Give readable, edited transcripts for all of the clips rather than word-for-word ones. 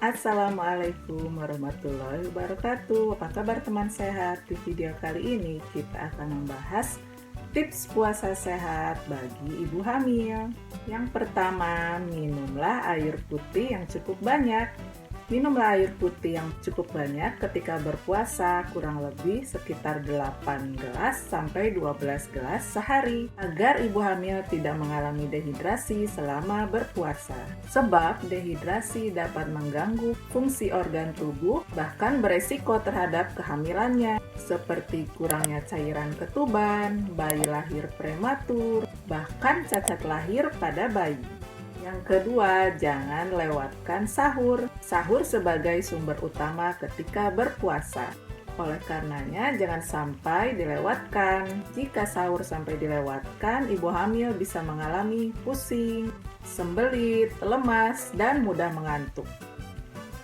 Assalamualaikum warahmatullahi wabarakatuh. Apa kabar teman sehat? Di video kali ini kita akan membahas tips puasa sehat bagi ibu hamil. Yang pertama, minumlah air putih yang cukup banyak. Minumlah air putih yang cukup banyak ketika berpuasa, kurang lebih sekitar 8 gelas sampai 12 gelas sehari, agar ibu hamil tidak mengalami dehidrasi selama berpuasa. Sebab dehidrasi dapat mengganggu fungsi organ tubuh, bahkan beresiko terhadap kehamilannya, seperti kurangnya cairan ketuban, bayi lahir prematur, bahkan cacat lahir pada bayi. Yang kedua, jangan lewatkan sahur. Sahur sebagai sumber utama ketika berpuasa. Oleh karenanya, jangan sampai dilewatkan. Jika sahur sampai dilewatkan, ibu hamil bisa mengalami pusing, sembelit, lemas, dan mudah mengantuk.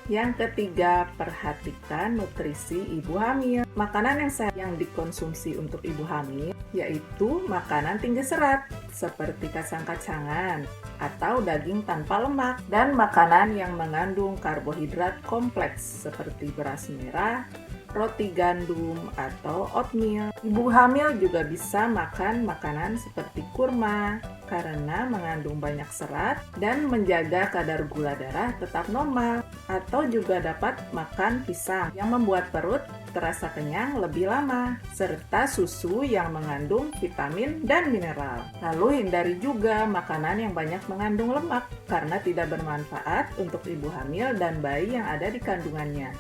Yang ketiga, perhatikan nutrisi ibu hamil. Makanan yang sehat yang dikonsumsi untuk ibu hamil yaitu makanan tinggi serat seperti kacang-kacangan atau daging tanpa lemak, dan makanan yang mengandung karbohidrat kompleks seperti beras merah, roti gandum, atau oatmeal. Ibu hamil juga bisa makan makanan seperti kurma karena mengandung banyak serat dan menjaga kadar gula darah tetap normal, atau juga dapat makan pisang yang membuat perut terasa kenyang lebih lama, serta susu yang mengandung vitamin dan mineral. Lalu hindari juga makanan yang banyak mengandung lemak karena tidak bermanfaat untuk ibu hamil dan bayi yang ada di kandungannya.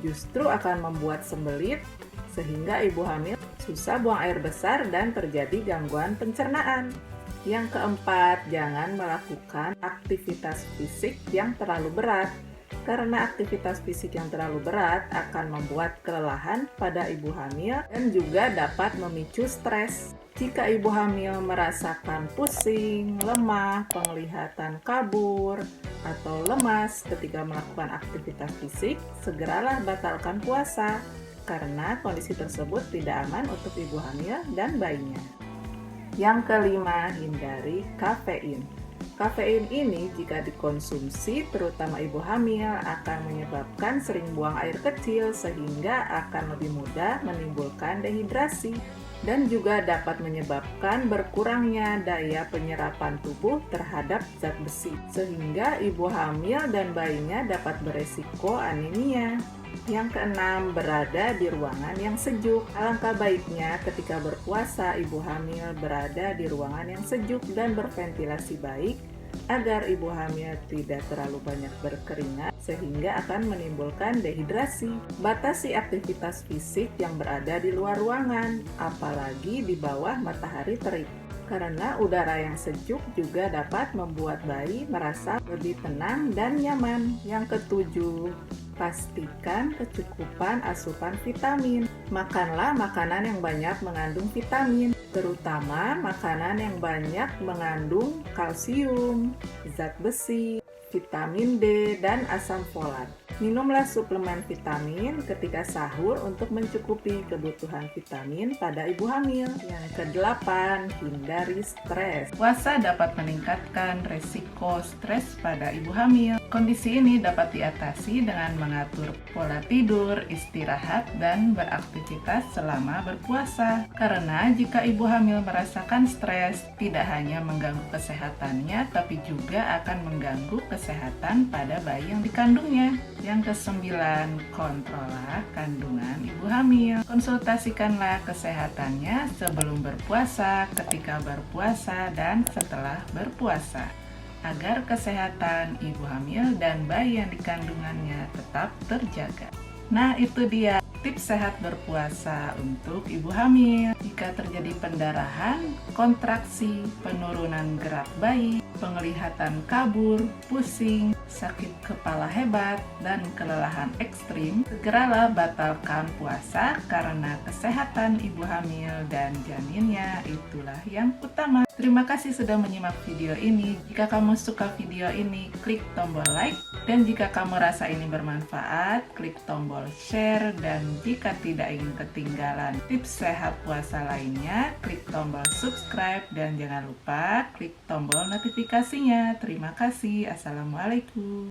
Justru akan membuat sembelit sehingga ibu hamil susah buang air besar dan terjadi gangguan pencernaan. Yang keempat, jangan melakukan aktivitas fisik yang terlalu berat. Karena aktivitas fisik yang terlalu berat akan membuat kelelahan pada ibu hamil dan juga dapat memicu stres. Jika ibu hamil merasakan pusing, lemah, penglihatan kabur, atau lemas ketika melakukan aktivitas fisik, segeralah batalkan puasa karena kondisi tersebut tidak aman untuk ibu hamil dan bayinya. Yang kelima, hindari kafein. Kafein ini jika dikonsumsi terutama ibu hamil akan menyebabkan sering buang air kecil sehingga akan lebih mudah menimbulkan dehidrasi dan juga dapat menyebabkan berkurangnya daya penyerapan tubuh terhadap zat besi sehingga ibu hamil dan bayinya dapat beresiko anemia. Yang keenam, berada di ruangan yang sejuk. Alangkah baiknya ketika berpuasa, ibu hamil berada di ruangan yang sejuk dan berventilasi baik agar ibu hamil tidak terlalu banyak berkeringat sehingga akan menimbulkan dehidrasi. Batasi aktivitas fisik yang berada di luar ruangan, apalagi di bawah matahari terik. Karena udara yang sejuk juga dapat membuat bayi merasa lebih tenang dan nyaman. Yang ketujuh, pastikan kecukupan asupan vitamin. Makanlah makanan yang banyak mengandung vitamin, terutama makanan yang banyak mengandung kalsium, zat besi, vitamin D, dan asam folat. Minumlah suplemen vitamin ketika sahur untuk mencukupi kebutuhan vitamin pada ibu hamil. Yang kedelapan, hindari stres. Puasa dapat meningkatkan resiko stres pada ibu hamil. Kondisi ini dapat diatasi dengan mengatur pola tidur, istirahat, dan beraktivitas selama berpuasa. Karena jika ibu hamil merasakan stres, tidak hanya mengganggu kesehatannya, tapi juga akan mengganggu kesehatan pada bayi yang dikandungnya. Yang kesembilan, kontrollah kandungan ibu hamil. Konsultasikanlah kesehatannya sebelum berpuasa, ketika berpuasa, dan setelah berpuasa, agar kesehatan ibu hamil dan bayi yang dikandungannya tetap terjaga. Nah, itu dia tips sehat berpuasa untuk ibu hamil. Jika terjadi pendarahan, kontraksi, penurunan gerak bayi, penglihatan kabur, pusing, sakit kepala hebat, dan kelelahan ekstrim, segeralah batalkan puasa karena kesehatan ibu hamil dan janinnya itulah yang utama. Terima kasih sudah menyimak video ini. Jika kamu suka video ini, klik tombol like, dan jika kamu rasa ini bermanfaat, klik tombol share, dan jika tidak ingin ketinggalan tips sehat puasa lainnya, klik tombol subscribe, dan jangan lupa klik tombol notifikasinya. Terima kasih. Assalamualaikum.